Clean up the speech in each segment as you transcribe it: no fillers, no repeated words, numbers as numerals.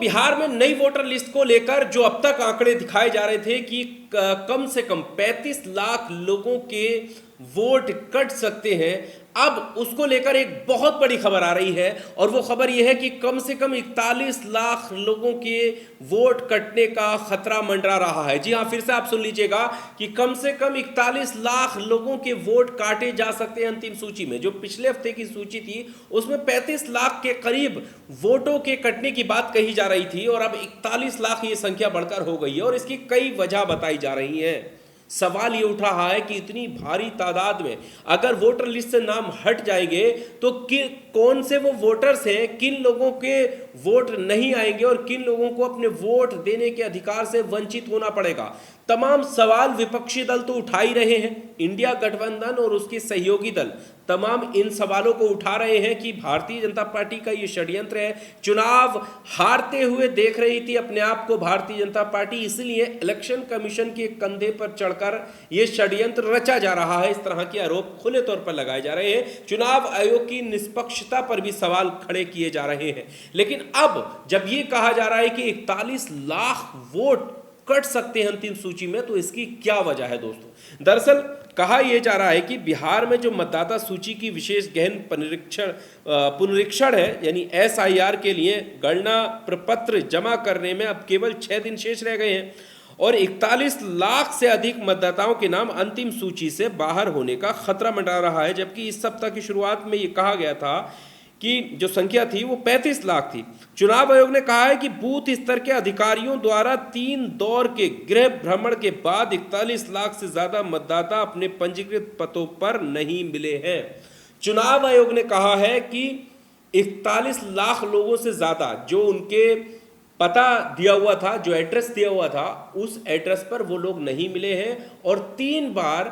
बिहार में नई voter list को लेकर जो अब तक आंकड़े दिखाए जा रहे थे कि कम से कम 35 लाख लोगों के वोट कट सकते हैं, अब उसको लेकर एक बहुत बड़ी खबर आ रही है। और वो खबर यह है कि कम से कम 41 लाख लोगों के वोट कटने का खतरा मंडरा रहा है। जी हां, फिर से आप सुन लीजिएगा कि कम से कम 41 लाख लोगों के वोट काटे जा सकते हैं अंतिम सूची में। जो पिछले हफ्ते की सूची थी उसमें 35 लाख के करीब वोटों के कटने की बात कही जा रही थी और अब 41 लाख ये संख्या बढ़कर हो गई है और इसकी कई वजह बताई जा रही हैं। सवाल ये उठ रहा है कि इतनी भारी तादाद में अगर वोटर लिस्ट से नाम हट जाएंगे तो कौन से वो वोटर्स हैं, किन लोगों के वोट नहीं आएंगे और किन लोगों को अपने वोट देने के अधिकार से वंचित होना पड़ेगा। तमाम सवाल विपक्षी दल तो उठा ही रहे हैं। इंडिया गठबंधन और उसके सहयोगी दल तमाम इन सवालों को उठा रहे हैं कि भारतीय जनता पार्टी का ये षड्यंत्र है। चुनाव हारते हुए देख रही थी अपने आप को भारतीय जनता पार्टी, इसलिए इलेक्शन कमीशन के कंधे पर चढ़कर ये षड्यंत्र रचा जा रहा है। इस तरह के आरोप खुले तौर पर लगाए जा रहे हैं। चुनाव आयोग की निष्पक्षता पर भी सवाल खड़े किए जा रहे हैं। लेकिन अब जब ये कहा जा रहा है कि 41 लाख वोट कट सकते हैं अंतिम सूची में, तो इसकी क्या वजह है दोस्तों? दरअसल कहा यह जा रहा है कि बिहार में जो मतदाता सूची की विशेष गहन पुनरीक्षण है, यानी SIR के लिए गणना प्रपत्र जमा करने में अब केवल 6 दिन शेष रह गए हैं और 41 लाख से अधिक मतदाताओं के नाम अंतिम सूची से बाहर होने का खतरा मंडरा रहा है। जबकि इस सप्ताह की शुरुआत में ये कहा गया था कि जो संख्या थी वो 35 लाख थी। चुनाव आयोग ने कहा है कि बूथ स्तर के अधिकारियों द्वारा 3 दौर के गृह भ्रमण के बाद 41 लाख से ज्यादा मतदाता अपने पंजीकृत पतों पर नहीं मिले हैं। चुनाव आयोग ने कहा है कि 41 लाख लोगों से ज्यादा जो उनके पता दिया हुआ था, जो एड्रेस दिया हुआ था, उस एड्रेस पर वो लोग नहीं मिले हैं और 3 बार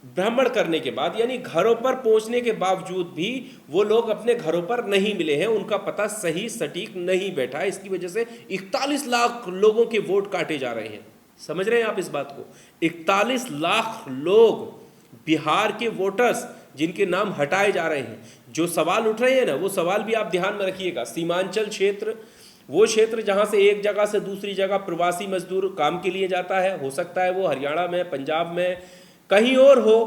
भ्रमण करने के बाद, यानी घरों पर पहुंचने के बावजूद भी वो लोग अपने घरों पर नहीं मिले हैं, उनका पता सही सटीक नहीं बैठा है। इसकी वजह से 41 लाख लोगों के वोट काटे जा रहे हैं। समझ रहे हैं आप इस बात को? 41 लाख लोग बिहार के वोटर्स जिनके नाम हटाए जा रहे हैं। जो सवाल उठ रहे हैं ना, वो सवाल भी आप ध्यान में रखिएगा। सीमांचल क्षेत्र, वो क्षेत्र जहां से एक जगह से दूसरी जगह प्रवासी मजदूर काम के लिए जाता है, हो सकता है वो हरियाणा में, पंजाब में, कहीं और हो,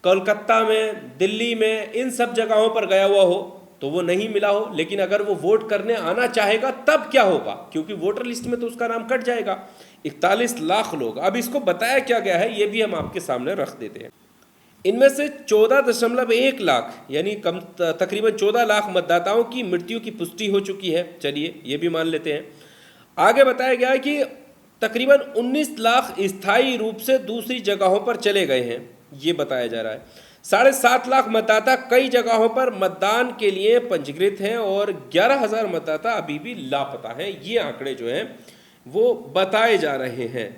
कोलकाता में, दिल्ली में, इन सब जगहों पर गया हुआ हो तो वो नहीं मिला हो। लेकिन अगर वो वोट करने आना चाहेगा तब क्या होगा? क्योंकि वोटर लिस्ट में तो उसका नाम कट जाएगा। 41 लाख लोग, अब इसको बताया क्या गया है ये भी हम आपके सामने रख देते हैं। इनमें से 14.1 लाख यानी तकरीबन 14 लाख मतदाताओं की मृत्यु की पुष्टि हो चुकी है। चलिए ये भी मान लेते हैं। आगे बताया गया है कि तकरीबन 19 लाख स्थायी रूप से दूसरी जगहों पर चले गए हैं, ये बताया जा रहा है। 7.5 लाख मतदाता कई जगहों पर मतदान के लिए पंजीकृत हैं और 11,000 मतदाता अभी भी लापता हैं। ये आंकड़े जो हैं वो बताए जा रहे हैं।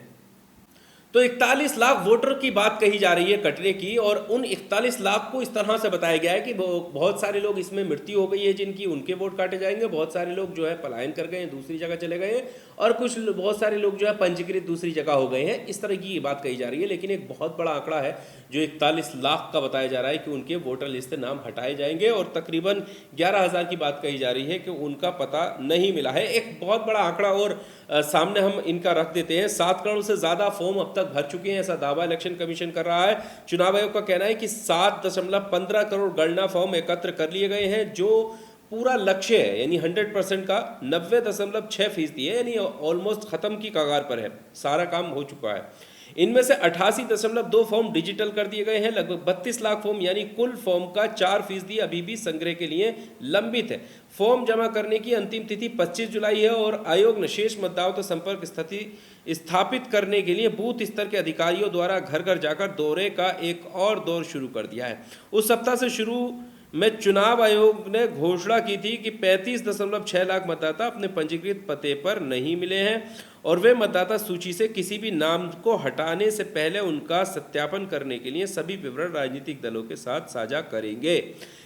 तो 41 लाख वोटर की बात कही जा रही है कटने की, और उन 41 लाख को इस तरह से बताया गया है कि बहुत सारे लोग इसमें मृत्यु हो गई है जिनकी, उनके वोट काटे जाएंगे। बहुत सारे लोग जो है पलायन कर गए हैं, दूसरी जगह चले गए हैं, और बहुत सारे लोग जो है पंजीकृत दूसरी जगह हो गए हैं। इस तरह की ये बात कही जा रही है। लेकिन एक बहुत बड़ा आंकड़ा है जो 41 लाख का बताया जा रहा है कि उनके वोटर लिस्ट से नाम हटाए जाएंगे और तकरीबन 11,000 की बात कही जा रही है कि उनका पता नहीं मिला है। एक बहुत बड़ा आंकड़ा और सामने हम इनका रख देते हैं। 7 करोड़ से ज़्यादा फॉर्म अब तक भर चुके हैं, ऐसा दावा इलेक्शन कमीशन कर रहा है। चुनाव आयोग का कहना है कि 7.15 करोड़ गणना फॉर्म एकत्र कर लिए गए हैं, जो पूरा लक्ष्य है, यानी 100% का 90.6% है, यानी ऑलमोस्ट खत्म की कगार पर है, सारा काम हो चुका है। इनमें से 88.2 फॉर्म डिजिटल कर दिए गए हैं। लगभग 32 लाख फॉर्म यानी कुल फॉर्म का 4% अभी भी संग्रह के लिए लंबित है। फॉर्म जमा करने की अंतिम तिथि 25 जुलाई है और आयोग ने शेष मतदाताओं से संपर्क स्थिति स्थापित करने के लिए बूथ स्तर के अधिकारियों द्वारा घर घर जाकर दौरे का एक और दौर शुरू कर दिया है। उस सप्ताह से शुरू में चुनाव आयोग ने घोषणा की थी कि 35.6 लाख मतदाता अपने पंजीकृत पते पर नहीं मिले हैं और वे मतदाता सूची से किसी भी नाम को हटाने से पहले उनका सत्यापन करने के लिए सभी विवरण राजनीतिक दलों के साथ साझा करेंगे।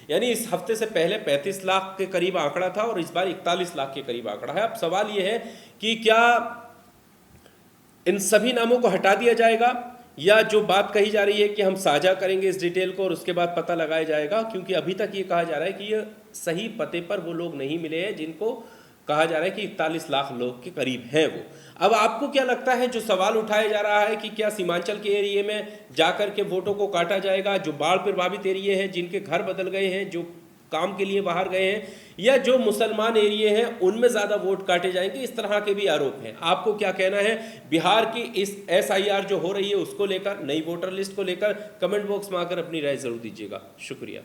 यानी इस हफ्ते से पहले 35 लाख के करीब आंकड़ा था और इस बार 41 लाख के करीब आंकड़ा है। अब सवाल यह है कि क्या इन सभी नामों को हटा दिया जाएगा या जो बात कही जा रही है कि हम साझा करेंगे इस डिटेल को और उसके बाद पता लगाया जाएगा, क्योंकि अभी तक ये कहा जा रहा है कि ये सही पते पर वो लोग नहीं मिले हैं जिनको कहा जा रहा है कि 41 लाख लोग के करीब हैं वो। अब आपको क्या लगता है, जो सवाल उठाया जा रहा है कि क्या सीमांचल के एरिया में जाकर के वोटों को काटा जाएगा, जो बाढ़ प्रभावित एरिया हैं, जिनके घर बदल गए हैं, जो काम के लिए बाहर गए हैं, या जो मुसलमान एरिया हैं उनमें ज़्यादा वोट काटे जाएंगे, इस तरह के भी आरोप हैं। आपको क्या कहना है बिहार की इस SIR जो हो रही है उसको लेकर, नई वोटर लिस्ट को लेकर? कमेंट बॉक्स में आकर अपनी राय जरूर दीजिएगा। शुक्रिया।